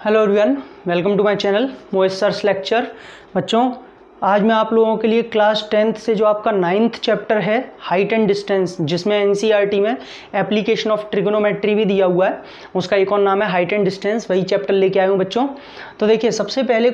Hello everyone, welcome to my channel Mohit sir's lecture. बच्चों, आज मैं आप लोगों के लिए क्लास 10th से जो आपका 9th चैप्टर है हाइट एंड डिस्टेंस, जिसमें एनसीईआरटी में एप्लीकेशन ऑफ ट्रिगोनोमेट्री भी दिया हुआ है, उसका एक और नाम है हाइट एंड डिस्टेंस, वही चैप्टर लेके आया हूँ बच्चों। तो देखिए, सबसे पहले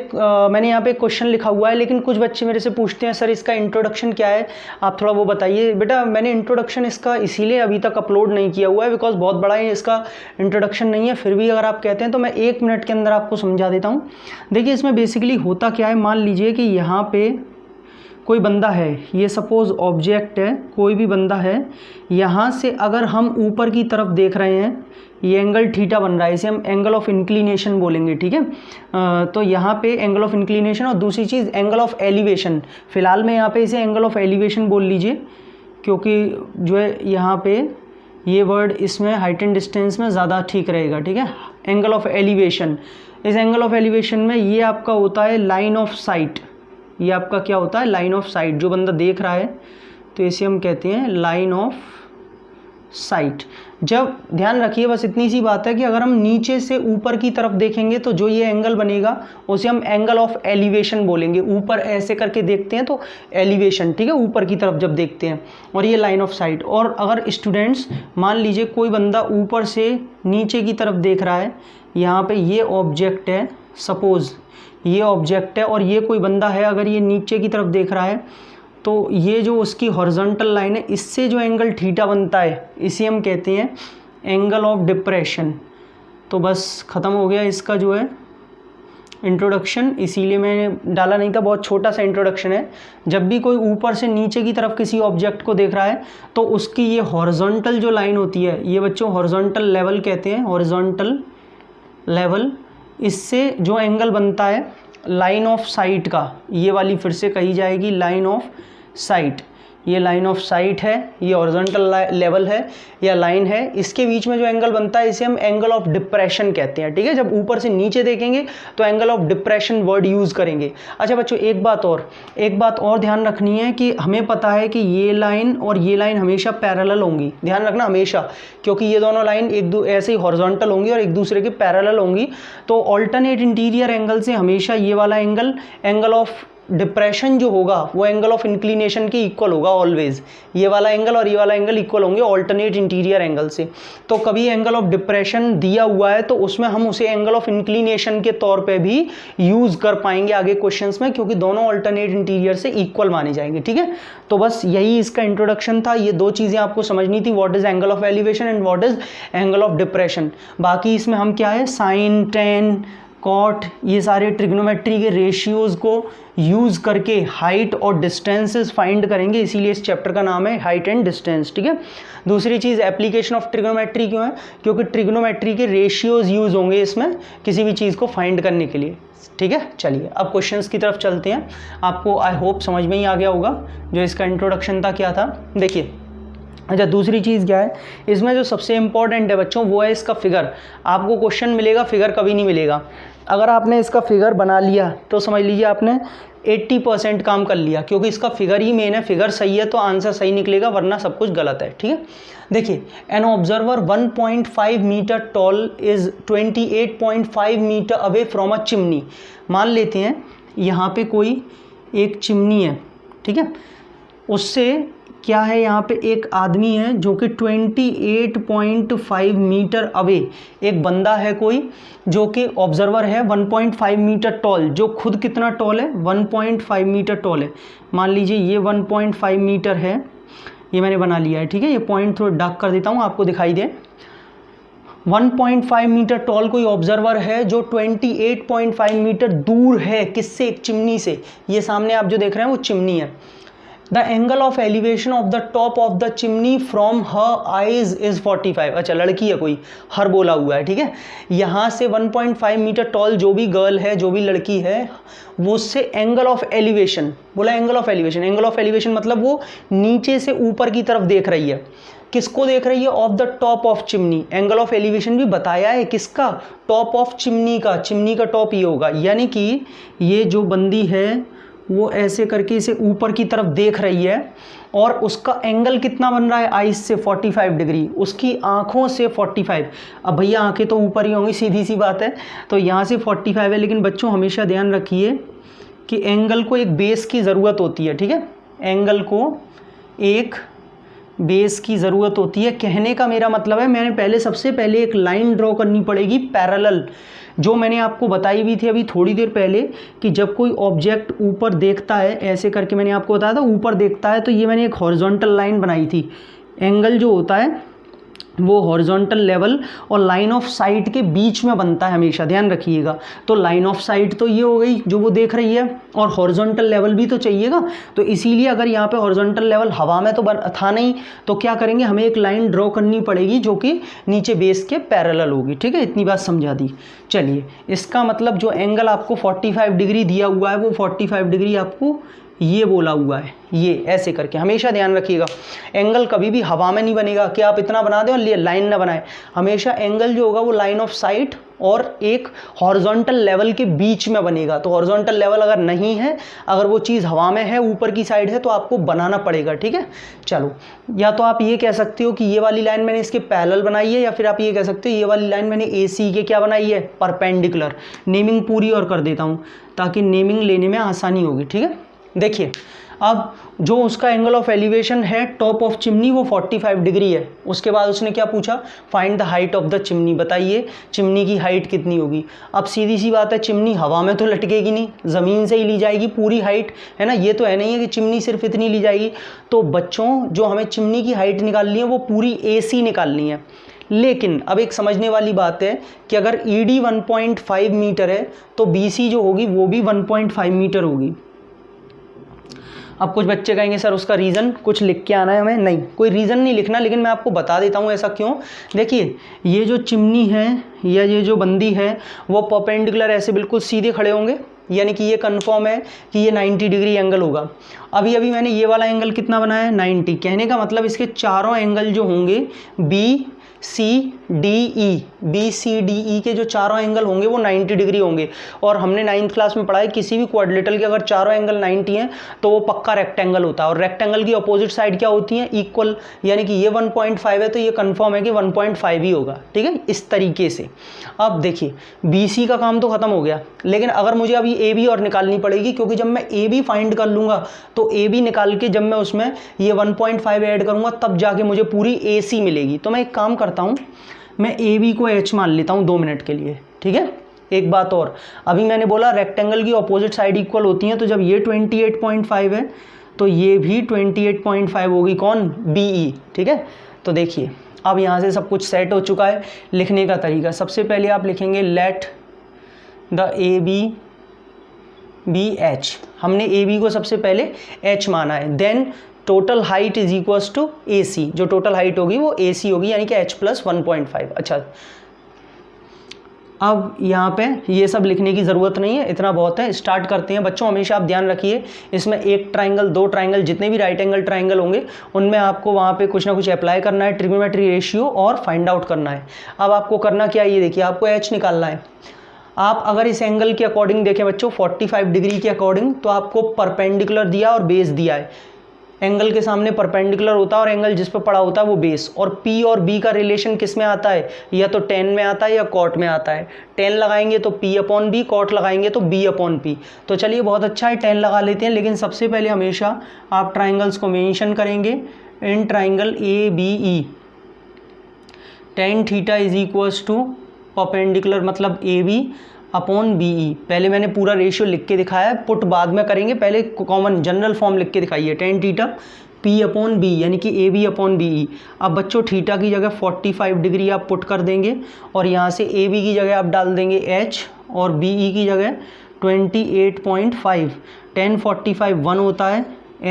मैंने यहाँ पे एक क्वेश्चन लिखा हुआ है, लेकिन कुछ बच्चे मेरे से पूछते हैं सर इसका इंट्रोडक्शन क्या है, आप थोड़ा वो बताइए। बेटा, मैंने इंट्रोडक्शन इसका इसीलिए अभी तक अपलोड नहीं किया हुआ है बिकॉज बहुत बड़ा ही इसका इंट्रोडक्शन नहीं है। फिर भी अगर आप कहते हैं तो मैं 1 मिनट के अंदर आपको समझा देता हूँ। देखिए, इसमें बेसिकली होता क्या है, मान लीजिए कि यहाँ पे कोई बंदा है, ये सपोज ऑब्जेक्ट है, कोई भी बंदा है, यहाँ से अगर हम ऊपर की तरफ देख रहे हैं, ये एंगल थीटा बन रहा है, इसे हम एंगल ऑफ इंक्लिनेशन बोलेंगे, ठीक है। तो यहाँ पे एंगल ऑफ इंक्लिनेशन, और दूसरी चीज़ एंगल ऑफ एलिवेशन। फिलहाल में यहाँ पे इसे एंगल ऑफ एलिवेशन बोल लीजिए, क्योंकि जो है यहाँ पे ये वर्ड इसमें हाइट एंड डिस्टेंस में ज़्यादा ठीक रहेगा, ठीक है। एंगल ऑफ एलिवेशन, इस एंगल ऑफ एलिवेशन में ये आपका होता है लाइन ऑफ साइट। ये आपका क्या होता है, लाइन ऑफ साइट। जो बंदा देख रहा है तो इसे हम कहते हैं लाइन ऑफ साइट। जब ध्यान रखिए, बस इतनी सी बात है कि अगर हम नीचे से ऊपर की तरफ देखेंगे तो जो ये एंगल बनेगा उसे हम एंगल ऑफ एलिवेशन बोलेंगे। ऊपर ऐसे करके देखते हैं तो एलिवेशन, ठीक है, ऊपर की तरफ जब देखते हैं, और ये लाइन ऑफ साइट। और अगर स्टूडेंट्स मान लीजिए कोई बंदा ऊपर से नीचे की तरफ देख रहा है, यहाँ पे ये ऑब्जेक्ट है, सपोज ये ऑब्जेक्ट है, और ये कोई बंदा है, अगर ये नीचे की तरफ देख रहा है तो ये जो उसकी हॉरिजॉन्टल लाइन है, इससे जो एंगल थीटा बनता है इसे हम कहते हैं एंगल ऑफ डिप्रेशन। तो बस ख़त्म हो गया इसका जो है इंट्रोडक्शन, इसीलिए मैंने डाला नहीं था, बहुत छोटा सा इंट्रोडक्शन है। जब भी कोई ऊपर से नीचे की तरफ किसी ऑब्जेक्ट को देख रहा है तो उसकी ये हॉरिजॉन्टल जो लाइन होती है, ये बच्चों हॉरिजॉन्टल लेवल कहते हैं, हॉरिजॉन्टल लेवल, इससे जो एंगल बनता है लाइन ऑफ साइट का, ये वाली फिर से कही जाएगी लाइन ऑफ साइट। ये लाइन ऑफ साइट है, ये हॉरिजॉन्टल लेवल है या लाइन है, इसके बीच में जो एंगल बनता है इसे हम एंगल ऑफ डिप्रेशन कहते हैं, ठीक है। जब ऊपर से नीचे देखेंगे तो angle of depression word use करेंगे। अच्छा बच्चों, एक बात और ध्यान रखनी है कि हमें पता है कि ये लाइन और ये लाइन हमेशा पैरेलल होंगी, ध्यान रखना हमेशा, क्योंकि ये दोनों लाइन ऐसे ही हॉरिजॉन्टल होंगी और एक दूसरे के पैरेलल होंगी। तो ऑल्टरनेट इंटीरियर एंगल से हमेशा ये वाला एंगल ऑफ डिप्रेशन जो होगा वो एंगल ऑफ इंक्लिनेशन के इक्वल होगा ऑलवेज। ये वाला एंगल और ये वाला एंगल इक्वल होंगे ऑल्टरनेट इंटीरियर एंगल से। तो कभी एंगल ऑफ डिप्रेशन दिया हुआ है तो उसमें हम उसे एंगल ऑफ इंक्लिनेशन के तौर पे भी यूज़ कर पाएंगे आगे क्वेश्चंस में, क्योंकि दोनों ऑल्टरनेट इंटीरियर से इक्वल माने जाएंगे, ठीक है। तो बस यही इसका इंट्रोडक्शन था। ये 2 चीज़ें आपको समझनी थी, what is angle of elevation and what is angle of depression. बाकी इसमें हम क्या है, साइन, टेन, कॉट, ये सारे ट्रिग्नोमेट्री के रेशियोज़ को यूज़ करके हाइट और डिस्टेंसेस फाइंड करेंगे, इसीलिए इस चैप्टर का नाम है हाइट एंड डिस्टेंस, ठीक है। दूसरी चीज़, एप्लीकेशन ऑफ ट्रिग्नोमेट्री क्यों है, क्योंकि ट्रिग्नोमेट्री के रेशियोज़ यूज़ होंगे इसमें किसी भी चीज़ को फाइंड करने के लिए, ठीक है। चलिए अब क्वेश्चंस की तरफ चलते हैं। आपको आई होप समझ में ही आ गया होगा जो इसका इंट्रोडक्शन था क्या था। देखिए, अच्छा दूसरी चीज़ क्या है, इसमें जो सबसे इम्पॉर्टेंट है बच्चों वो है इसका फिगर। आपको क्वेश्चन मिलेगा, फिगर कभी नहीं मिलेगा। अगर आपने इसका फिगर बना लिया तो समझ लीजिए आपने 80% काम कर लिया, क्योंकि इसका फिगर ही मेन है। फिगर सही है तो आंसर सही निकलेगा, वरना सब कुछ गलत है, ठीक है। देखिए, an observer 1.5 metre tall is 28.5 metre away from a chimney. मान लेते हैं यहाँ पे कोई एक चिमनी है, ठीक है, उससे क्या है, यहाँ पे एक आदमी है जो कि 28.5 मीटर अवे, एक बंदा है कोई जो कि ऑब्जर्वर है 1.5 मीटर टॉल, जो खुद कितना टॉल है, 1.5 मीटर टॉल है। मान लीजिए ये 1.5 मीटर है, ये मैंने बना लिया है, ठीक है। ये पॉइंट थोड़ा डार्क कर देता हूँ आपको दिखाई दे। 1.5 मीटर टॉल कोई ऑब्जर्वर है जो 28.5 मीटर दूर है, किससे, एक चिमनी से। ये सामने आप जो देख रहे हैं वो चिमनी है। The angle of elevation of the top of the chimney from her eyes is 45। अच्छा, लड़की है कोई, हर बोला हुआ है, ठीक है। यहाँ से 1.5 मीटर टॉल जो भी गर्ल है, जो भी लड़की है, वो उससे एंगल ऑफ एलिवेशन बोला, angle of elevation. Angle of elevation मतलब वो नीचे से ऊपर की तरफ देख रही है। किसको देख रही है, of the top of chimney. Angle of elevation भी बताया है किसका, टॉप ऑफ चिमनी का। चिमनी का टॉप ये होगा, यानी कि ये जो बंदी है वो ऐसे करके इसे ऊपर की तरफ देख रही है और उसका एंगल कितना बन रहा है आइस से 45 डिग्री, उसकी आँखों से 45। अब भैया आँखें तो ऊपर ही होंगी, सीधी सी बात है, तो यहाँ से 45 है। लेकिन बच्चों हमेशा ध्यान रखिए कि एंगल को एक बेस की ज़रूरत होती है, ठीक है, एंगल को एक बेस की ज़रूरत होती है। कहने का मेरा मतलब है मैंने सबसे पहले एक लाइन ड्रॉ करनी पड़ेगी पैरेलल, जो मैंने आपको बताई भी थी अभी थोड़ी देर पहले कि जब कोई ऑब्जेक्ट ऊपर देखता है, ऐसे करके मैंने आपको बताया था ऊपर देखता है, तो ये मैंने एक हॉरिजॉन्टल लाइन बनाई थी। एंगल जो होता है वो हॉरिजॉन्टल लेवल और लाइन ऑफ साइट के बीच में बनता है, हमेशा ध्यान रखिएगा। तो लाइन ऑफ साइट तो ये हो गई जो वो देख रही है, और हॉरिजॉन्टल लेवल भी तो चाहिएगा। तो इसीलिए अगर यहाँ पे हॉरिजॉन्टल लेवल हवा में तो था नहीं, तो क्या करेंगे, हमें एक लाइन ड्रॉ करनी पड़ेगी जो कि नीचे बेस के पैरेलल होगी, ठीक है, इतनी बात समझा दी। चलिए, इसका मतलब जो एंगल आपको 45 डिग्री दिया हुआ है वो 45 डिग्री आपको ये बोला हुआ है, ये ऐसे करके हमेशा ध्यान रखिएगा। एंगल कभी भी हवा में नहीं बनेगा कि आप इतना बना दें और लाइन ना बनाए। हमेशा एंगल जो होगा वो लाइन ऑफ साइट और एक हॉरिजॉन्टल लेवल के बीच में बनेगा। तो हॉरिजॉन्टल लेवल अगर नहीं है, अगर वो चीज़ हवा में है, ऊपर की साइड है, तो आपको बनाना पड़ेगा, ठीक है। चलो, या तो आप ये कह सकते हो कि ये वाली लाइन मैंने इसके पैरेलल बनाई है, या फिर आप ये कह सकते हो ये वाली लाइन मैंने AC के क्या बनाई है, परपेंडिकुलर। नेमिंग पूरी और कर देता हूँ ताकि नेमिंग लेने में आसानी होगी, ठीक है। देखिए, अब जो उसका एंगल ऑफ एलिवेशन है टॉप ऑफ चिमनी वो 45 डिग्री है। उसके बाद उसने क्या पूछा, find the height of the chimney, बताइए चिमनी की हाइट कितनी होगी। अब सीधी सी बात है, चिमनी हवा में तो लटकेगी नहीं, ज़मीन से ही ली जाएगी पूरी हाइट, है ना। ये तो है नहीं है कि चिमनी सिर्फ इतनी ली जाएगी। तो बच्चों, जो हमें चिमनी की हाइट निकालनी है वो पूरी AC निकालनी है। लेकिन अब एक समझने वाली बात है कि अगर ED 1.5 मीटर है तो BC जो होगी वो भी 1.5 मीटर होगी। अब कुछ बच्चे कहेंगे सर उसका रीज़न कुछ लिख के आना है हमें, नहीं, कोई रीज़न नहीं लिखना, लेकिन मैं आपको बता देता हूँ ऐसा क्यों। देखिए, ये जो चिमनी है या ये जो बंदी है वो परपेंडिकुलर ऐसे बिल्कुल सीधे खड़े होंगे, यानी कि ये कन्फर्म है कि ये 90 डिग्री एंगल होगा। अभी मैंने ये वाला एंगल कितना बनाया है, 90। कहने का मतलब इसके चारों एंगल जो होंगे BCDE के जो चारों एंगल होंगे वो 90 डिग्री होंगे। और हमने 9th क्लास में पढ़ा है किसी भी क्वाड्रिलेटरल के अगर चारों एंगल 90 हैं तो वो पक्का रेक्टेंगल होता है। और रेक्टेंगल की अपोजिट साइड क्या होती है, इक्वल, यानी कि ये 1.5 है तो ये कंफर्म है कि 1.5 ही होगा, ठीक है, इस तरीके से। अब देखिए, BC का काम तो खत्म हो गया, लेकिन अगर मुझे अभी AB और निकालनी पड़ेगी, क्योंकि जब मैं AB फाइंड कर लूँगा तो AB निकाल के जब मैं उसमें ये 1.5 ऐड करूँगा तब जाके मुझे पूरी AC मिलेगी। तो मैं एक काम करता हूँ, मैं AB को H मान लेता हूँ 2 मिनट के लिए, ठीक है। एक बात और, अभी मैंने बोला रेक्टेंगल की अपोजिट साइड इक्वल होती हैं, तो जब ये 28.5 है तो ये भी 28.5 होगी, कौन, BE, ठीक है। तो देखिए, अब यहाँ से सब कुछ सेट हो चुका है। लिखने का तरीका, सबसे पहले आप लिखेंगे let the AB B H। हमने AB को सबसे पहले H माना है। Then total height is equals to AC, जो टोटल हाइट होगी वो AC होगी, यानी कि H + 1.5। अच्छा, अब यहाँ पे ये सब लिखने की ज़रूरत नहीं है, इतना बहुत है। स्टार्ट करते हैं बच्चों। हमेशा आप ध्यान रखिए, इसमें एक ट्राइंगल, 2 ट्राइंगल, जितने भी राइट एंगल ट्राइंगल होंगे उनमें आपको वहाँ पे कुछ ना कुछ अप्लाई करना है, ट्रिग्नोमेट्री रेशियो, और फाइंड आउट करना है। अब आपको करना क्या है, ये देखिए, आपको H निकालना है। आप अगर इस एंगल के अकॉर्डिंग देखें बच्चों, 45 डिग्री के अकॉर्डिंग, तो आपको परपेंडिकुलर दिया और बेस दिया है। एंगल के सामने परपेंडिकुलर होता है और एंगल जिस पर पड़ा होता है वो बेस। और P और B का रिलेशन किस में आता है, या तो tan में आता है या cot में आता है। tan लगाएंगे तो P/B, cot लगाएंगे तो B/P। तो चलिए, बहुत अच्छा है, tan लगा लेते हैं। लेकिन सबसे पहले हमेशा आप ट्राइंगल्स को मेंशन करेंगे। In triangle ABE tan theta is equals to perpendicular, मतलब AB/BE। पहले मैंने पूरा रेशियो लिख के दिखाया है, पुट बाद में करेंगे, पहले कॉमन जनरल फॉर्म लिख के दिखाइए। tan थीटा P/B, यानी कि AB/BE। अब बच्चों, थीटा की जगह 45 डिग्री आप पुट कर देंगे, और यहाँ से AB की जगह आप डाल देंगे H, और BE की जगह 28.5। tan 45 1 होता है,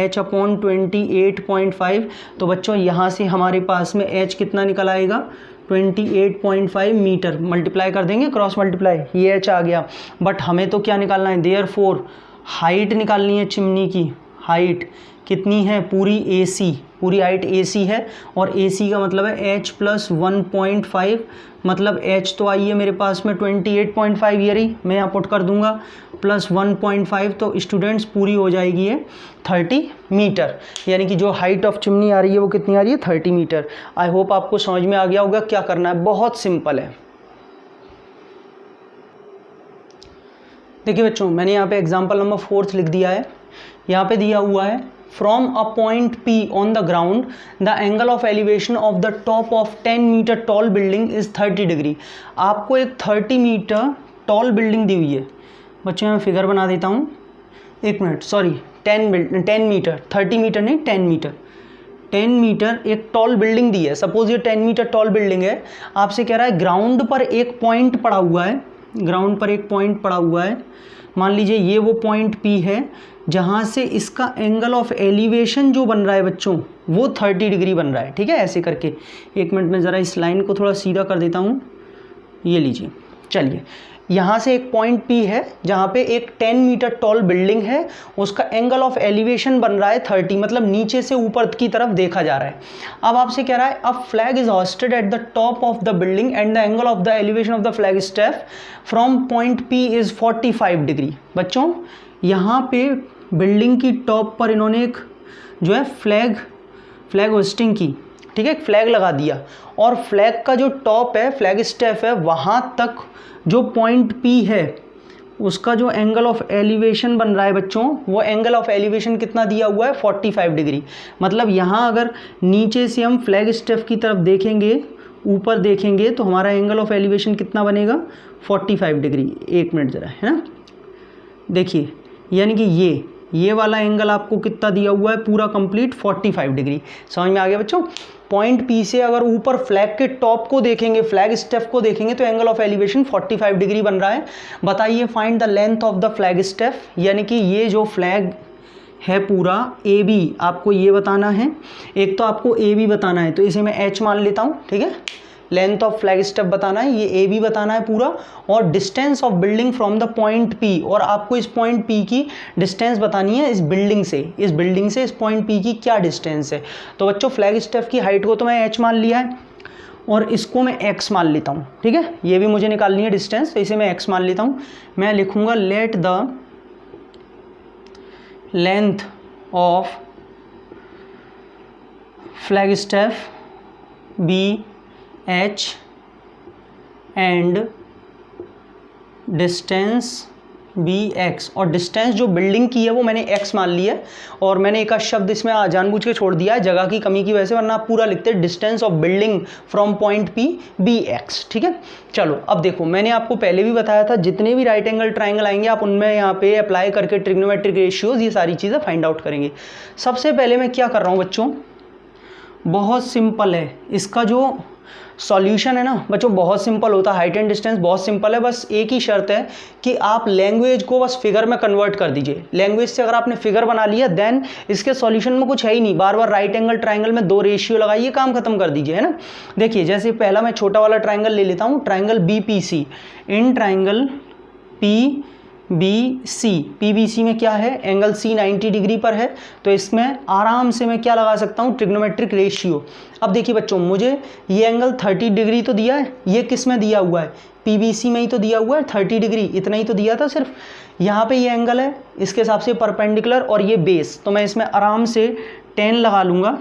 H/28.5। तो बच्चों, यहाँ से हमारे पास में H कितना निकल आएगा, 28.5 मीटर। मल्टीप्लाई कर देंगे, क्रॉस मल्टीप्लाई, ये H आ गया। बट हमें तो क्या निकालना है, देयरफॉर हाइट निकालनी है चिमनी की। हाइट कितनी है, पूरी AC, पूरी हाइट AC है, और AC का मतलब है h + 1.5, मतलब h तो आई है मेरे पास में 28.5 ये रही, मैं यहाँ पुट कर दूंगा, प्लस 1.5, तो स्टूडेंट्स पूरी हो जाएगी ये 30 मीटर, यानी कि जो हाइट ऑफ चिमनी आ रही है वो कितनी आ रही है, 30 मीटर। आई होप आपको समझ में आ गया होगा क्या करना है, बहुत सिंपल है। देखिए बच्चों, मैंने यहाँ पे एग्जाम्पल नंबर 4 लिख दिया है। यहाँ पे दिया हुआ है from a point P on the ground the angle of elevation of the top of 10 metre tall building is 30 degree. आपको एक 30 मीटर टॉल बिल्डिंग दी हुई है। बच्चों मैं फिगर बना देता हूँ, एक मिनट, सॉरी 10 मीटर, 30 मीटर नहीं 10 मीटर, 10 मीटर एक टॉल बिल्डिंग दी है। सपोज ये 10 मीटर टॉल बिल्डिंग है, आपसे कह रहा है ग्राउंड पर एक पॉइंट पड़ा हुआ है, ग्राउंड पर एक पॉइंट पड़ा हुआ है, मान लीजिए ये वो पॉइंट P है जहाँ से इसका एंगल ऑफ एलिवेशन जो बन रहा है बच्चों वो 30 डिग्री बन रहा है। ठीक है, ऐसे करके, एक मिनट में ज़रा इस लाइन को थोड़ा सीधा कर देता हूँ, ये लीजिए। चलिए, यहाँ से एक पॉइंट P है जहाँ पे एक 10 मीटर टॉल बिल्डिंग है, उसका एंगल ऑफ एलिवेशन बन रहा है 30, मतलब नीचे से ऊपर की तरफ देखा जा रहा है। अब आपसे कह रहा है a flag is hosted at the top of the building and the angle of the elevation of the flag step from point P is 45 degree. बच्चों यहाँ पे बिल्डिंग की टॉप पर इन्होंने एक जो है फ्लैग होस्टिंग की, ठीक है, एक फ्लैग लगा दिया, और फ्लैग का जो टॉप है, फ्लैग स्टेप है, वहाँ तक जो पॉइंट P है उसका जो एंगल ऑफ एलिवेशन बन रहा है बच्चों, वो एंगल ऑफ एलिवेशन कितना दिया हुआ है, 45 डिग्री। मतलब यहाँ अगर नीचे से हम फ्लैग स्टेप की तरफ देखेंगे, ऊपर देखेंगे, तो हमारा एंगल ऑफ एलिवेशन कितना बनेगा, 45 डिग्री। एक मिनट ज़रा, है ना, देखिए, यानी कि ये वाला एंगल आपको कितना दिया हुआ है, पूरा कंप्लीट 45 डिग्री। समझ में आ गया बच्चों। पॉइंट P से अगर ऊपर फ्लैग के टॉप को देखेंगे, फ्लैग स्टेप को देखेंगे, तो एंगल ऑफ एलिवेशन 45 डिग्री बन रहा है। बताइए find the length of the flag step, यानी कि ये जो फ्लैग है पूरा AB, आपको ये बताना है, एक तो आपको AB बताना है, तो इसे मैं H मान लेता हूँ, ठीक है। लेंथ ऑफ फ्लैग स्टेप बताना है, ये AB बताना है पूरा, और distance of building from the point P, और आपको इस पॉइंट P की डिस्टेंस बतानी है इस बिल्डिंग से, इस पॉइंट P की क्या डिस्टेंस है। तो बच्चों फ्लैग स्टेप की हाइट को तो मैं H मान लिया है, और इसको मैं X मान लेता हूँ, ठीक है, ये भी मुझे निकालनी है डिस्टेंस, तो इसे मैं X मान लेता हूँ। मैं लिखूँगा let the length of flagstaff B H and distance BX, और डिस्टेंस जो बिल्डिंग की है वो मैंने X मान लिया है, और मैंने एक शब्द इसमें जानबूझ के छोड़ दिया है जगह की कमी की वजह से, वरना आप पूरा लिखते distance of building from point P BX। ठीक है, चलो अब देखो, मैंने आपको पहले भी बताया था जितने भी राइट एंगल ट्राइंगल आएंगे आप उनमें यहाँ पे अप्लाई करके ट्रिग्नोमेट्रिक रेशियोज ये सारी चीज़ें फाइंड आउट करेंगे। सबसे पहले मैं क्या कर रहा हूँ बच्चों, बहुत सिंपल है, इसका जो सॉल्यूशन है ना बच्चों बहुत सिंपल होता है, हाइट एंड डिस्टेंस बहुत सिंपल है, बस एक ही शर्त है कि आप लैंग्वेज को बस फिगर में कन्वर्ट कर दीजिए। लैंग्वेज से अगर आपने फिगर बना लिया देन इसके सॉल्यूशन में कुछ है ही नहीं, बार बार राइट एंगल ट्राइंगल में 2 रेशियो लगाइए, काम खत्म कर दीजिए, है ना। देखिए जैसे पहला मैं छोटा वाला ट्राइंगल ले लेता हूँ, triangle BPC, in triangle PBC में क्या है, एंगल C 90 डिग्री पर है, तो इसमें आराम से मैं क्या लगा सकता हूँ, ट्रिग्नोमेट्रिक रेशियो। अब देखिए बच्चों, मुझे ये एंगल 30 डिग्री तो दिया है, ये किस में दिया हुआ है, PBC में ही तो दिया हुआ है 30 डिग्री, इतना ही तो दिया था सिर्फ। यहाँ पे ये एंगल है, इसके हिसाब से परपेंडिकुलर, और ये बेस, तो मैं इसमें आराम से 10 लगा लूँगा,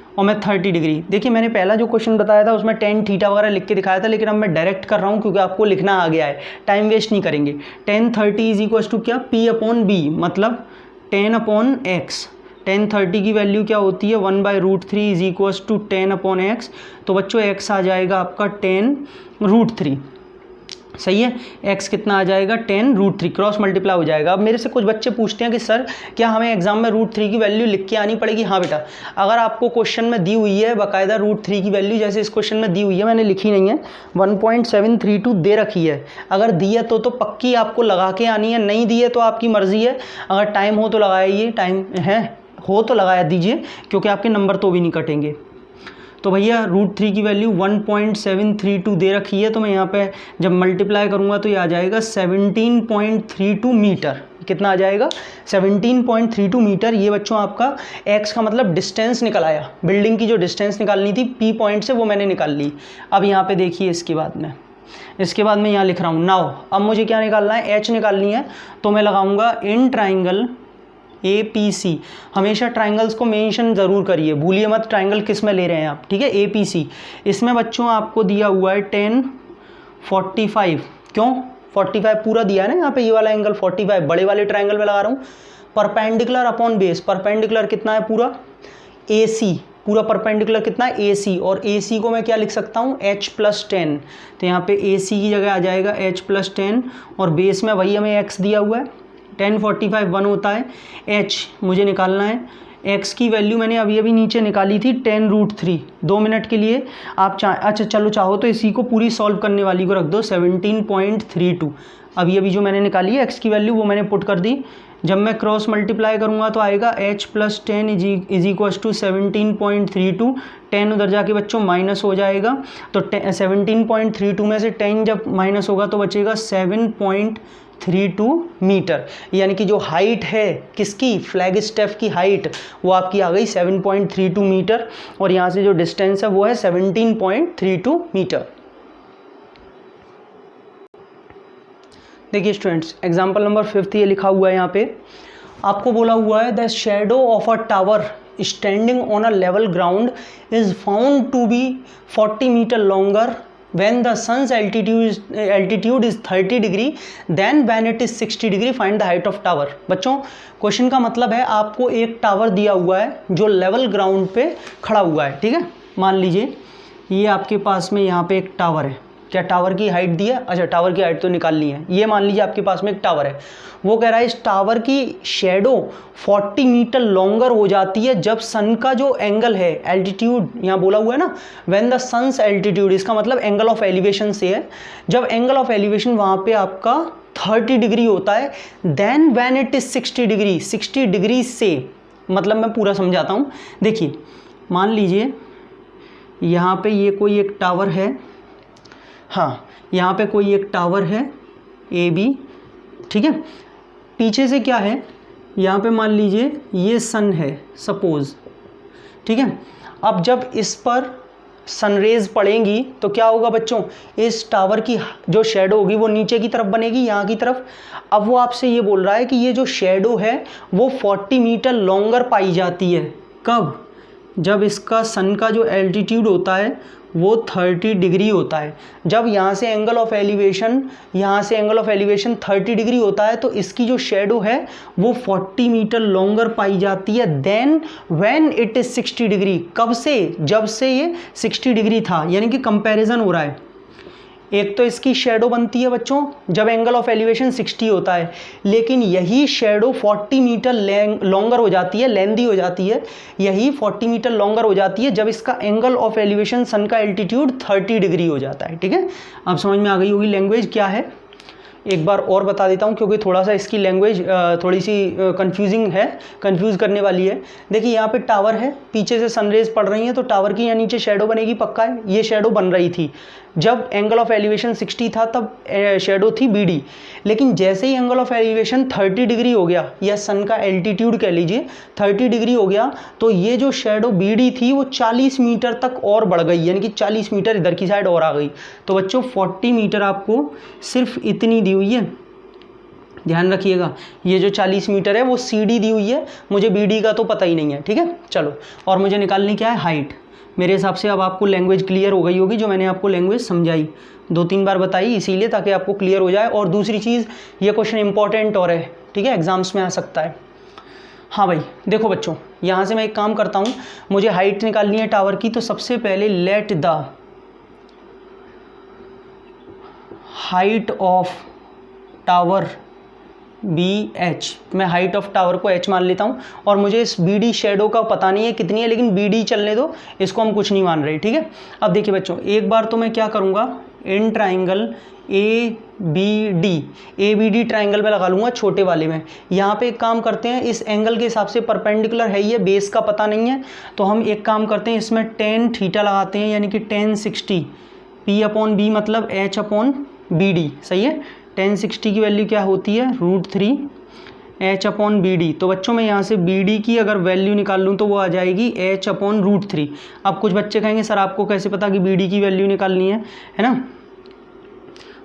और मैं 30 डिग्री। देखिए मैंने पहला जो क्वेश्चन बताया था उसमें tan थीटा वगैरह लिख के दिखाया था, लेकिन अब मैं डायरेक्ट कर रहा हूँ क्योंकि आपको लिखना आ गया है, टाइम वेस्ट नहीं करेंगे। tan 30 इज इक्वल टू क्या, P/B, मतलब 10/x। tan 30 की वैल्यू क्या होती है, 1/√3 इज इक्वल टू 10/x। तो बच्चों x आ जाएगा आपका 10√3, सही है। x कितना आ जाएगा, 10√3, क्रॉस मल्टीप्लाई हो जाएगा। अब मेरे से कुछ बच्चे पूछते हैं कि सर क्या हमें एग्जाम में √3 की वैल्यू लिख के आनी पड़ेगी। हाँ बेटा, अगर आपको क्वेश्चन में दी हुई है बाकायदा √3 की वैल्यू, जैसे इस क्वेश्चन में दी हुई है, मैंने लिखी नहीं है, 1.732 दे रखी है, अगर दी है तो पक्की आपको लगा के आनी है, नहीं दी है तो आपकी मर्जी है, अगर टाइम हो तो लगाइए, टाइम है हो तो लगाया दीजिए, क्योंकि आपके नंबर तो भी नहीं कटेंगे। तो भैया √3 की वैल्यू 1.732 दे रखी है, तो मैं यहाँ पे जब मल्टीप्लाई करूँगा तो ये आ जाएगा 17.32 मीटर। कितना आ जाएगा? 17.32 मीटर। ये बच्चों आपका x का मतलब डिस्टेंस निकल आया, बिल्डिंग की जो डिस्टेंस निकालनी थी P पॉइंट से वो मैंने निकाल ली। अब यहाँ पे देखिए इसके बाद मैं यहाँ लिख रहा हूँ नाउ। अब मुझे क्या निकालना है? h निकालनी है, तो मैं लगाऊंगा इन ट्राइंगल APC। हमेशा ट्राइंगल्स को मेंशन ज़रूर करिए, भूलिए मत ट्राइंगल किस में ले रहे हैं आप, ठीक है। APC इसमें बच्चों आपको दिया हुआ है 10 45। क्यों 45 पूरा दिया है ना यहाँ पे, ये वाला एंगल 45 बड़े वाले ट्राइंगल में लगा रहा हूँ। परपेंडिकुलर अपॉन बेस, परपेंडिकुलर कितना है पूरा? AC, पूरा परपेंडिकुलर कितना है? AC। और AC को मैं क्या लिख सकता हूँ? h+10। तो यहाँ पे AC की जगह आ जाएगा h+10 और बेस में वही हमें x दिया हुआ है। 10 45 1 होता है। h मुझे निकालना है, x की वैल्यू मैंने अभी नीचे निकाली थी 10√3। 2 मिनट के लिए आप अच्छा चलो चाहो तो इसी को पूरी सॉल्व करने वाली को रख दो 17.32। अभी जो मैंने निकाली है x की वैल्यू वो मैंने पुट कर दी। जब मैं क्रॉस मल्टीप्लाई करूँगा तो आएगा h+10 इज इक्वल टू 17.32। 10 उधर जाके बच्चों माइनस हो जाएगा, तो 17.32 में से 10 जब माइनस होगा तो बचेगा 7.32 मीटर। यानी कि जो हाइट है किसकी? फ्लैग स्टेप की हाइट वो आपकी आ गई 7.32 मीटर, और यहाँ से जो डिस्टेंस है वो है 17.32 मीटर। देखिए स्टूडेंट्स, एग्जाम्पल नंबर 5 ये लिखा हुआ है यहाँ पे, आपको बोला हुआ है the shadow of a tower standing on a level ground is found to be 40 metre longer when the sun's altitude is 30 degree then when it is 60 degree find the height of tower। बच्चों question का मतलब है आपको एक tower दिया हुआ है जो लेवल ग्राउंड पे खड़ा हुआ है, ठीक है। मान लीजिए ये आपके पास में यहाँ पे एक टावर है। क्या टावर की हाइट दी है? अच्छा टावर की हाइट तो निकालनी है। ये मान लीजिए आपके पास में एक टावर है, वो कह रहा है इस टावर की शेडो 40 मीटर लॉन्गर हो जाती है जब सन का जो एंगल है, एल्टीट्यूड यहाँ बोला हुआ है ना, व्हेन द सन्स एल्टीट्यूड, इसका मतलब एंगल ऑफ एलिवेशन से है। जब एंगल ऑफ एलिवेशन वहाँ पे आपका 30 डिग्री होता है, then when it is 60 degree, 60 degree से मतलब मैं पूरा समझाता हूँ। देखिए मान लीजिए यहाँ पे ये कोई एक टावर है, हाँ यहाँ पे कोई एक टावर है AB, ठीक है। पीछे से क्या है, यहाँ पे मान लीजिए ये सन है सपोज, ठीक है। अब जब इस पर सनरेज पड़ेंगी तो क्या होगा बच्चों? इस टावर की जो शेडो होगी वो नीचे की तरफ बनेगी, यहाँ की तरफ। अब वो आपसे ये बोल रहा है कि ये जो शेडो है वो 40 मीटर लॉन्गर पाई जाती है। कब? जब इसका सन का जो एल्टीट्यूड होता है वो 30 डिग्री होता है। जब यहाँ से एंगल ऑफ एलिवेशन 30 डिग्री होता है तो इसकी जो शेडो है वो 40 मीटर लॉन्गर पाई जाती है। Then when it is 60 degree, कब से? जब से ये 60 डिग्री था, यानी कि कंपैरिजन हो रहा है। एक तो इसकी शेडो बनती है बच्चों जब एंगल ऑफ एलिवेशन 60 होता है, लेकिन यही शेडो 40 मीटर लॉन्गर हो जाती है, लेंदी हो जाती है, यही 40 मीटर लॉन्गर हो जाती है जब इसका एंगल ऑफ एलिवेशन सन का एल्टीट्यूड 30 डिग्री हो जाता है, ठीक है। अब समझ में आ गई होगी लैंग्वेज क्या है। एक बार और बता देता हूँ क्योंकि थोड़ा सा इसकी लैंग्वेज थोड़ी सी कंफ्यूजिंग है, कंफ्यूज करने वाली है। देखिए यहाँ पे टावर है, पीछे से सनरेज पड़ रही हैं तो टावर की यहाँ नीचे शेडो बनेगी, पक्का है। ये शेडो बन रही थी जब एंगल ऑफ एलिवेशन 60 था, तब शेडो थी BD। लेकिन जैसे ही एंगल ऑफ एलिवेशन 30 डिग्री हो गया, या सन का एल्टीट्यूड कह लीजिए 30 डिग्री हो गया, तो ये जो शेडो BD थी वो 40 मीटर तक और बढ़ गई, यानी कि 40 मीटर इधर की साइड और आ गई। तो बच्चों 40 मीटर आपको सिर्फ इतनी दी हुई है, ध्यान रखिएगा। ये जो 40 मीटर है वो CD दी हुई है, मुझे BD का तो पता ही नहीं है, ठीक है। चलो, और मुझे निकालनी क्या है? हाइट। मेरे हिसाब से अब आपको लैंग्वेज क्लियर हो गई होगी, जो मैंने आपको लैंग्वेज समझाई 2-3 बार बताई, इसीलिए ताकि आपको क्लियर हो जाए। और दूसरी चीज़, ये क्वेश्चन इंपॉर्टेंट और है, ठीक है, एग्जाम्स में आ सकता है। हाँ भाई देखो बच्चों, यहाँ से मैं एक काम करता हूँ, मुझे हाइट निकालनी है टावर की, तो सबसे पहले let the height of tower BH, मैं हाइट ऑफ टावर को H मान लेता हूँ। और मुझे इस BD शेडो का पता नहीं है कितनी है, लेकिन BD चलने दो, इसको हम कुछ नहीं मान रहे, ठीक है। अब देखिए बच्चों, एक बार तो मैं क्या करूँगा, in triangle A B D triangle में लगा लूँगा छोटे वाले में। यहाँ पे एक काम करते हैं, इस एंगल के हिसाब से परपेंडिकुलर है ये, बेस का पता नहीं है, तो हम एक काम करते हैं इसमें टेन थीटा लगाते हैं, यानी कि 1060 P अपॉन बी मतलब H अपॉन बी डी। सही है, 1060 की वैल्यू क्या होती है, √3 H अपॉन बी डी। तो बच्चों मैं यहाँ से बी डी की अगर वैल्यू निकाल लूँ तो वो आ जाएगी H अपॉन √3। अब कुछ बच्चे कहेंगे सर आपको कैसे पता कि बी डी की वैल्यू निकालनी है ना।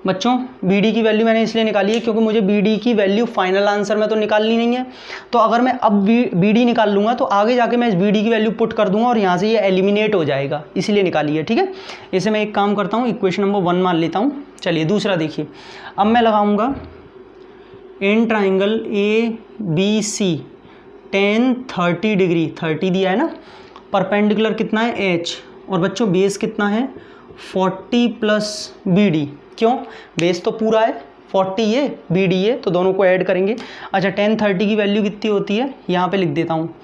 बच्चों BD की वैल्यू मैंने इसलिए निकाली है क्योंकि मुझे BD की वैल्यू फाइनल आंसर में तो निकालनी नहीं है, तो अगर मैं अब BD निकाल लूँगा तो आगे जाके मैं इस BD की वैल्यू पुट कर दूंगा और यहाँ से ये एलिमिनेट हो जाएगा, इसीलिए निकाली है। ठीक है, इसे मैं एक काम करता हूँ, इक्वेशन नंबर 1 मान लेता हूँ। चलिए दूसरा देखिए, अब मैं लगाऊंगा इन ट्राइंगल ABC 10 30 डिग्री, 30 दिया है ना, परपेंडिकुलर कितना है H, और बच्चों बेस कितना है 40 प्लस BD। क्यों, बेस तो पूरा है 40 ये BD ये, तो दोनों को ऐड करेंगे। अच्छा 10 30 की वैल्यू कितनी होती है, यहाँ पे लिख देता हूँ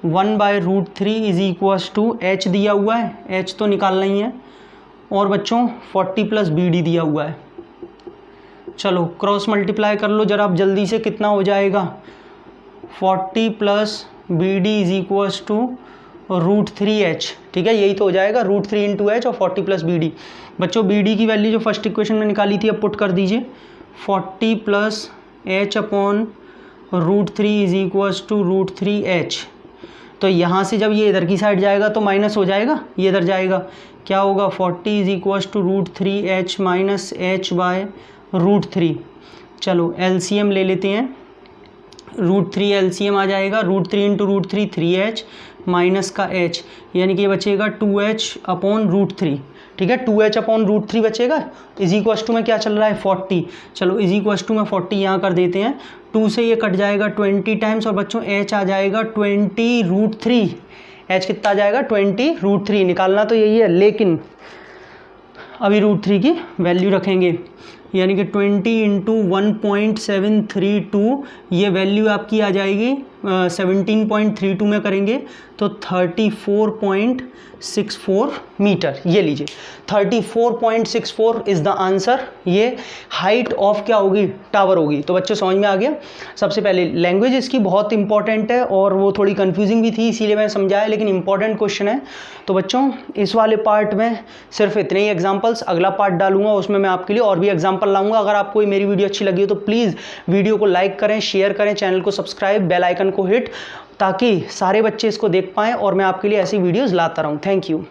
1/√3 इज इक्वल्स टू H दिया हुआ है, H तो निकालना ही है, और बच्चों 40 प्लस BD दिया हुआ है। चलो क्रॉस मल्टीप्लाई कर लो जरा आप जल्दी से, कितना हो जाएगा 40 plus BD is equals to √3H। ठीक है, यही तो हो जाएगा √3 इंटू H और 40 प्लस BD। बच्चों BD की वैल्यू जो फर्स्ट इक्वेशन में निकाली थी अब पुट कर दीजिए, 40 plus H upon √3 is equals to √3H। तो यहाँ से जब ये इधर की साइड जाएगा तो माइनस हो जाएगा, ये इधर जाएगा, क्या होगा 40 is equals to √3H minus H by √3। चलो LCM ले लेते हैं, √3 LCM आ जाएगा, √3 इंटू √3 3H माइनस का H, यानी कि ये बचेगा 2H अपॉन √3। ठीक है, 2H अपॉन √3 बचेगा, इज इक्वल्स टू में क्या चल रहा है 40। चलो इज इक्वल्स टू में 40 यहाँ कर देते हैं, 2 से ये कट जाएगा 20 टाइम्स, और बच्चों H आ जाएगा 20√3। H कितना आ जाएगा 20√3, निकालना तो यही है, लेकिन अभी √3 की वैल्यू रखेंगे, यानी कि 20 इंटू 1.732, ये वैल्यू आपकी आ जाएगी 17.32 में करेंगे तो 34.64 मीटर। ये लीजिए 34.64 इज़ द आंसर। ये हाइट ऑफ क्या होगी, टावर होगी। तो बच्चों समझ में आ गया। सबसे पहले लैंग्वेज इसकी बहुत इंपॉर्टेंट है और वो थोड़ी कंफ्यूजिंग भी थी, इसीलिए मैंने समझाया, लेकिन इंपॉर्टेंट क्वेश्चन है। तो बच्चों इस वाले पार्ट में सिर्फ इतने ही एग्जाम्पल्स, अगला पार्ट डालूंगा उसमें मैं आपके लिए और भी एग्जाम्पल लाऊंगा। अगर आपको मेरी वीडियो अच्छी लगी हो तो प्लीज़ वीडियो को लाइक करें, शेयर करें, चैनल को सब्सक्राइब, बेल आइकन को हिट, ताकि सारे बच्चे इसको देख पाएँ और मैं आपके लिए ऐसी वीडियोज़ लाता रहूँ। Thank you.